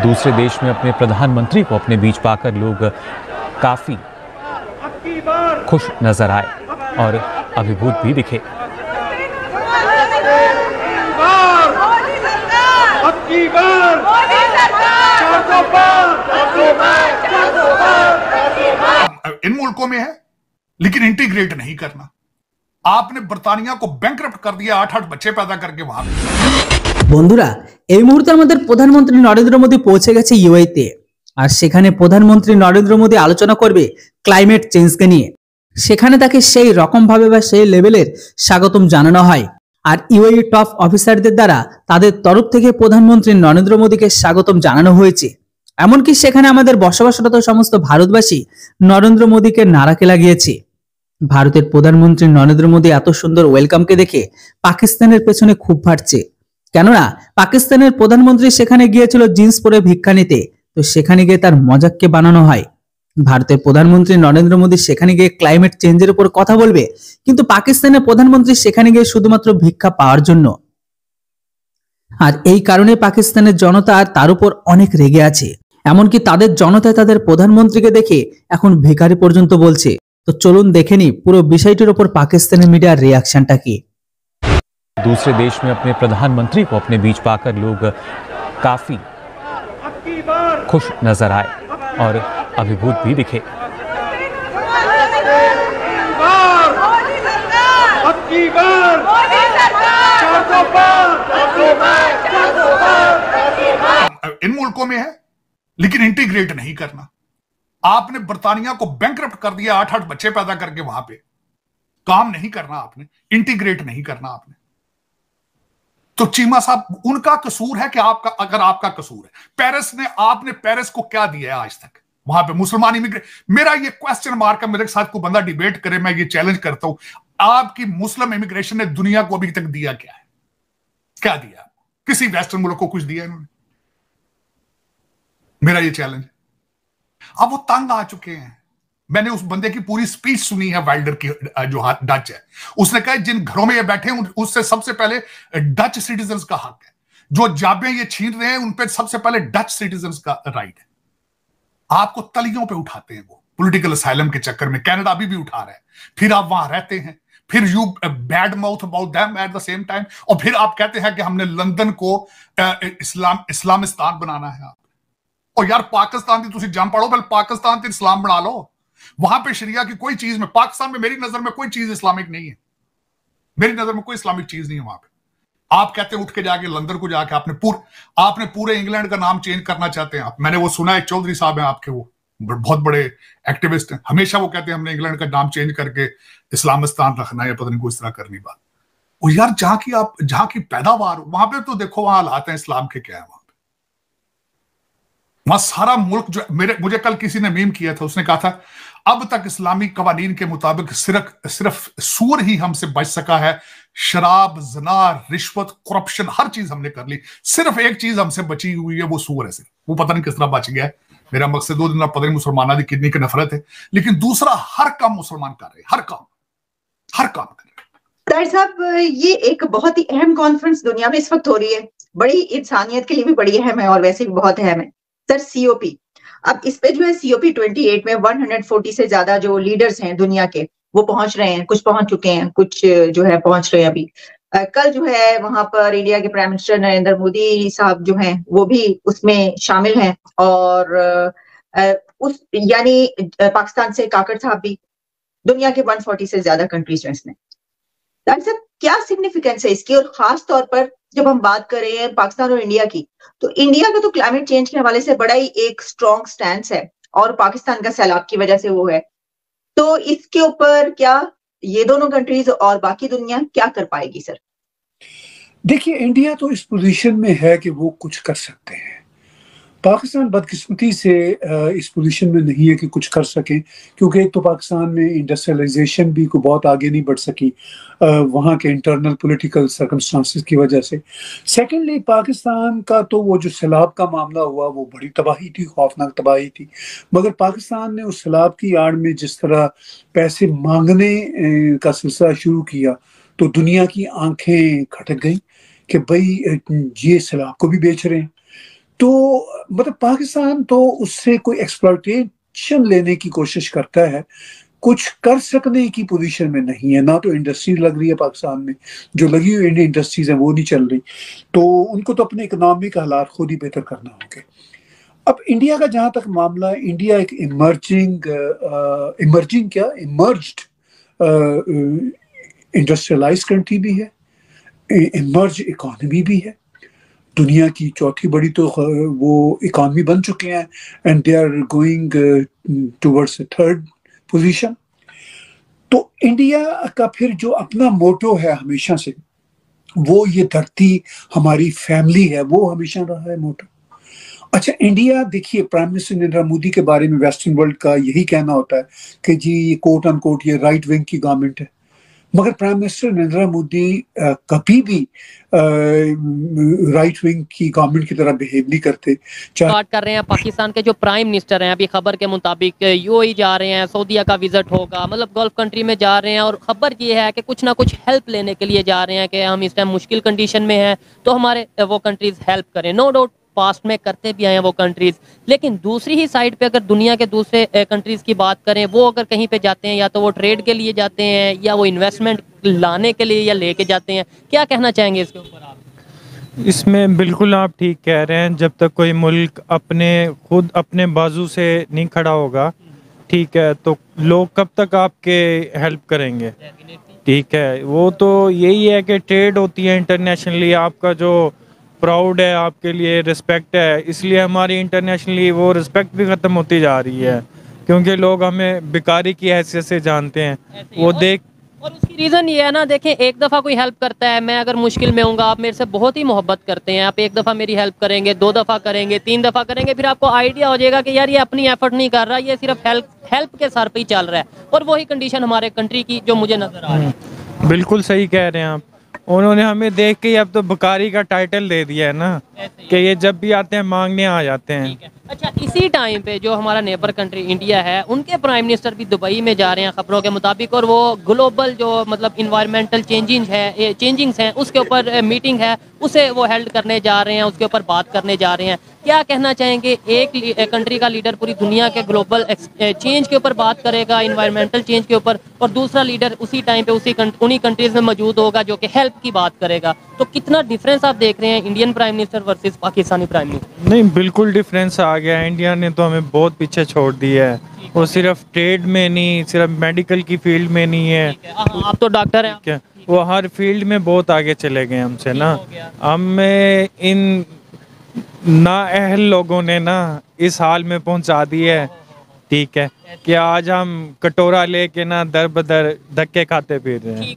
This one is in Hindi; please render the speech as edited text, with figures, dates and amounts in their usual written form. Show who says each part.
Speaker 1: दूसरे देश में अपने प्रधानमंत्री को अपने बीच पाकर लोग काफी खुश नजर आए और अभिभूत भी दिखे।
Speaker 2: इन मुल्कों में है, लेकिन इंटीग्रेट नहीं करना। आपने बर्तानिया को बैंकरप्ट कर दिया 8-8 बच्चे पैदा करके वहां पे।
Speaker 3: বন্ধুরা, এই মুহূর্তে আমাদের প্রধানমন্ত্রী নরেন্দ্র মোদী পৌঁছে গেছে ইউএইতে, আর সেখানে প্রধানমন্ত্রী নরেন্দ্র মোদী আলোচনা করবে ক্লাইমেট চেঞ্জকে নিয়ে। সেখানে তাকে সেই রকম ভাবে বা সেই লেভেলের স্বাগতম জানানো হয়, আর ইউএই টপ অফিসারদের দ্বারা তাদের তরফ থেকে প্রধানমন্ত্রী নরেন্দ্র মোদীকে স্বাগতম জানানো হয়েছে। এমনকি সেখানে আমাদের বসবাসরত সমস্ত ভারতবাসী নরেন্দ্র মোদীকে নারাকে লাগিয়েছে। ভারতের প্রধানমন্ত্রী নরেন্দ্র মোদী এত সুন্দর ওয়েলকামকে দেখে পাকিস্তানের পেছনে খুব ফাটছে, কেননা পাকিস্তানের প্রধানমন্ত্রী সেখানে গিয়েছিল জিন্স পরে ভিক্ষা নিতে, তো সেখানে গিয়ে তার মজাককে বানানো হয়। ভারতের প্রধানমন্ত্রী নরেন্দ্র মোদী সেখানে গিয়ে ক্লাইমেট চেঞ্জের উপর কথা বলবে, কিন্তু পাকিস্তানের প্রধানমন্ত্রী সেখানে গিয়ে শুধুমাত্র ভিক্ষা পাওয়ার জন্য। আর এই কারণে পাকিস্তানের জনতা তার উপর অনেক রেগে আছে, এমনকি তাদের জনতা তাদের প্রধানমন্ত্রীকে দেখে এখন ভিখারি পর্যন্ত বলছে। তো চলুন দেখে নি পুরো বিষয়টির উপর পাকিস্তানের মিডিয়ার রিয়াকশনটা কি।
Speaker 1: दूसरे देश में अपने प्रधानमंत्री को अपने बीच पाकर लोग काफी खुश नजर आए और अभिभूत भी दिखे।
Speaker 2: इन मुल्कों में है, लेकिन इंटीग्रेट नहीं करना। आपने बर्तानिया को बैंकरप्ट कर दिया 8-8 बच्चे पैदा करके वहां पे। काम नहीं करना आपने, इंटीग्रेट नहीं करना आपने। तो चीमा साहब, उनका कसूर है कि आपका, अगर आपका कसूर है, पेरिस ने, आपने पेरिस को क्या दिया है आज तक वहां पे मुसलमान इमिग्रेट? मेरा ये क्वेश्चन मार्क है, मेरे साथ कोई बंदा डिबेट करे, मैं ये चैलेंज करता हूं, आपकी मुस्लिम इमिग्रेशन ने दुनिया को अभी तक दिया क्या है? क्या दिया? किसी वेस्टर्न मुल्क को कुछ दिया इन्होंने? मेरा ये चैलेंज। अब वो तंग आ चुके हैं। मैंने उस बंदे की पूरी स्पीच सुनी है, वाइल्डर की, जो डच है। उसने कहा जिन घरों में ये बैठे हैं उससे सबसे पहले डच सिटीजन्स का हक है, जो जाबे ये छीन रहे हैं उन पे सबसे पहले डच सिटीजन्स का राइट है। आपको तलियों पे उठाते हैं वो पॉलिटिकल असाइलम के चक्कर में। कनाडा अभी भी उठा रहा है, फिर आप वहां रहते हैं, फिर you bad mouth about them at the same time, और फिर आप कहते हैं कि हमने लंदन को इस्लामिस्तान बनाना है। आप और यार, पाकिस्तान की तुसी जम पढ़ो, पहले पाकिस्तान से इस्लाम बना लो। वहां पे शरिया की कोई चीज में, पाकिस्तान में मेरी नजर में कोई चीज इस्लामिक नहीं है। मेरी नजर में कोई इस्लामिक चीज नहीं है वहां पे। आप कहते हैं उठ के जाके लंदन को जाके आपने पूरे इंग्लैंड का नाम चेंज करना चाहते हैं आप। मैंने वो सुना है, चौधरी साहब हैं आपके, वो बहुत बड़े एक्टिविस्ट हैं, हमेशा वो कहते हैं हमने इंग्लैंड का नाम चेंज करके इस्लामिस्तान रखना है, पता नहीं कोई इस तरह करनी बात। और यार, जहां की पैदावार वहां पे तो देखो वहां हालात हैं इस्लाम के क्या है। वहां सारा मुल्क जो, मुझे कल किसी ने मीम किया था, उसने कहा था अब तक इस्लामी कवानीन के मुताबिक सिर्फ सूर ही हमसे बच सका है। शराब, जना, रिश्वत, करप्शन, हर चीज हमने कर ली, सिर्फ एक चीज हमसे बची हुई है, वो सूर है सिर्फ। वो पता नहीं किस तरह बच गया है। मेरा मकसद दो दिन पता नहीं मुसलमाना की कितनी की नफरत है, लेकिन दूसरा हर काम मुसलमान कर रहे, हर काम कर रहे।
Speaker 4: ताहिर साहब, ये एक बहुत ही अहम कॉन्फ्रेंस दुनिया में इस वक्त हो रही है, बड़ी इंसानियत के लिए भी बड़ी अहम है और वैसे भी बहुत अहम है सर, सीओपी। अब इस पे जो है सीओपी 28 में 140 से ज्यादा जो लीडर्स हैं दुनिया के, वो पहुंच रहे हैं। कुछ पहुंच चुके हैं, कुछ जो है पहुंच रहे हैं अभी। कल जो है वहां पर इंडिया के प्राइम मिनिस्टर नरेंद्र मोदी साहब जो हैं वो भी उसमें शामिल हैं, और उस यानी पाकिस्तान से काकड़ साहब भी, दुनिया के 140 से ज्यादा कंट्रीज हैं इसमें। सर, क्या सिग्निफिकेंस है इसकी? और खास तौर पर जब हम बात कर रहे हैं पाकिस्तान और इंडिया की, तो इंडिया का तो क्लाइमेट चेंज के हवाले से बड़ा ही एक स्ट्रॉन्ग स्टैंड है, और पाकिस्तान का सैलाब की वजह से वो है। तो इसके ऊपर क्या ये दोनों कंट्रीज और बाकी दुनिया क्या कर पाएगी सर?
Speaker 5: देखिए, इंडिया तो इस पोजीशन में है कि वो कुछ कर सकते हैं। पाकिस्तान बदकिस्मती से इस पोजीशन में नहीं है कि कुछ कर सकें, क्योंकि एक तो पाकिस्तान में इंडस्ट्रियलाइजेशन भी को बहुत आगे नहीं बढ़ सकी वहाँ के इंटरनल पॉलिटिकल सर्कमस्टांसेस की वजह से। सेकेंडली, पाकिस्तान का तो वो जो सैलाब का मामला हुआ वो बड़ी तबाही थी, खौफनाक तबाही थी, मगर पाकिस्तान ने उस सैलाब की आड़ में जिस तरह पैसे मांगने का सिलसिला शुरू किया, तो दुनिया की आंखें खटक गई कि भाई ये सैलाब को भी बेच रहे हैं। तो मतलब पाकिस्तान तो उससे कोई एक्सप्लॉयटेशन लेने की कोशिश करता है, कुछ कर सकने की पोजीशन में नहीं है। ना तो इंडस्ट्री लग रही है पाकिस्तान में, जो लगी हुई इंडियन इंडस्ट्रीज है वो नहीं चल रही, तो उनको तो अपने इकोनॉमिक हालात खुद ही बेहतर करना होंगे। अब इंडिया का जहां तक मामला है, इंडिया एक इमर्ज्ड इंडस्ट्रियलाइज कंट्री भी है, इमर्ज इकोनॉमी भी है, दुनिया की चौथी बड़ी तो वो इकोनॉमी बन चुके हैं, and they are going towards third position. तो इंडिया का फिर जो अपना मोटो है हमेशा से, वो ये धरती हमारी फैमिली है, वो हमेशा रहा है मोटो। अच्छा, इंडिया देखिए, प्राइम मिनिस्टर नरेंद्र मोदी के बारे में वेस्टर्न वर्ल्ड का यही कहना होता है कि जी ये कोट अनकोट ये राइट विंग की गवर्नमेंट है, मगर प्राइम मिनिस्टर नरेंद्र मोदी कभी भी राइट विंग की गवर्नमेंट की तरह बिहेव नहीं करते।
Speaker 6: बात कर रहे हैं पाकिस्तान के जो प्राइम मिनिस्टर हैं, अभी खबर के मुताबिक यूएई जा रहे हैं, सऊदीया का विजिट होगा, मतलब गल्फ कंट्री में जा रहे हैं, और खबर ये है कि कुछ ना कुछ हेल्प लेने के लिए जा रहे हैं कि हम इस टाइम मुश्किल कंडीशन में हैं, तो हमारे वो कंट्रीज हेल्प करें। नो डाउट पास्ट में करते भी आए हैं वो कंट्रीज, लेकिन दूसरी ही साइड पे अगर दुनिया के दूसरे कंट्रीज की बात करें, वो अगर कहीं पे जाते हैं या तो वो ट्रेड के लिए जाते हैं या वो इन्वेस्टमेंट लाने के लिए या लेके जाते हैं। क्या कहना चाहेंगे इसके ऊपर आप?
Speaker 7: इसमें बिल्कुल आप ठीक कह रहे हैं, जब तक कोई मुल्क खुद अपने बाजू से नहीं खड़ा होगा, ठीक है, तो लोग कब तक आपके हेल्प करेंगे। ठीक है, वो तो यही है कि ट्रेड होती है इंटरनेशनली, आपका जो प्राउड है, आपके लिए रिस्पेक्ट है, इसलिए हमारी इंटरनेशनली वो रिस्पेक्ट भी ख़त्म होती जा रही है, क्योंकि लोग हमें भिखारी की हैसियत से जानते हैं। वो देख
Speaker 6: और उसकी रीज़न ये है ना, देखें, एक दफ़ा कोई हेल्प करता है, मैं अगर मुश्किल में हूँगा, आप मेरे से बहुत ही मोहब्बत करते हैं, आप एक दफ़ा मेरी हेल्प करेंगे, 2 दफ़ा करेंगे, 3 दफ़ा करेंगे, फिर आपको आइडिया हो जाएगा कि यार ये अपनी एफर्ट नहीं कर रहा, ये सिर्फ हेल्प के सर पे ही चल रहा है। और वही कंडीशन हमारे कंट्री की जो मुझे नज़र आ रही है।
Speaker 7: बिल्कुल सही कह रहे हैं आप। उन्होंने हमें देख के अब तो भिखारी का टाइटल दे दिया है ना, कि ये जब भी आते हैं मांगने आ जाते हैं।
Speaker 6: अच्छा, इसी टाइम पे जो हमारा नेबर कंट्री इंडिया है, उनके प्राइम मिनिस्टर भी दुबई में जा रहे हैं खबरों के मुताबिक, और वो ग्लोबल जो मतलब इन्वायरमेंटल चेंजिंग्स हैं उसके ऊपर मीटिंग है, उसे वो हेल्ड करने जा रहे हैं, उसके ऊपर बात करने जा रहे हैं। क्या कहना चाहेंगे, एक कंट्री का लीडर पूरी दुनिया के ग्लोबल चेंज के ऊपर बात करेगा, इन्वायरमेंटल चेंज के ऊपर, और दूसरा लीडर उसी टाइम पे उन्हीं कंट्रीज में मौजूद होगा जो कि हेल्प की बात करेगा, तो कितना डिफरेंस आप देख रहे हैं Indian prime minister versus Pakistani prime minister?
Speaker 7: नहीं, बिल्कुल डिफरेंस आ गया। इंडिया ने तो हमें बहुत पीछे छोड़ दिया है, वो सिर्फ ट्रेड में नहीं, सिर्फ मेडिकल की फील्ड में नहीं है,
Speaker 6: आप तो डॉक्टर हैं,
Speaker 7: क्या वो हर फील्ड में बहुत आगे चले गए हमसे ना। हमें इन नाअहल लोगों ने ना इस हाल में पहुंचा दिया है, ठीक है, कि आज हम कटोरा लेके ना दर बदर धक्के खाते फिर रहे हैं।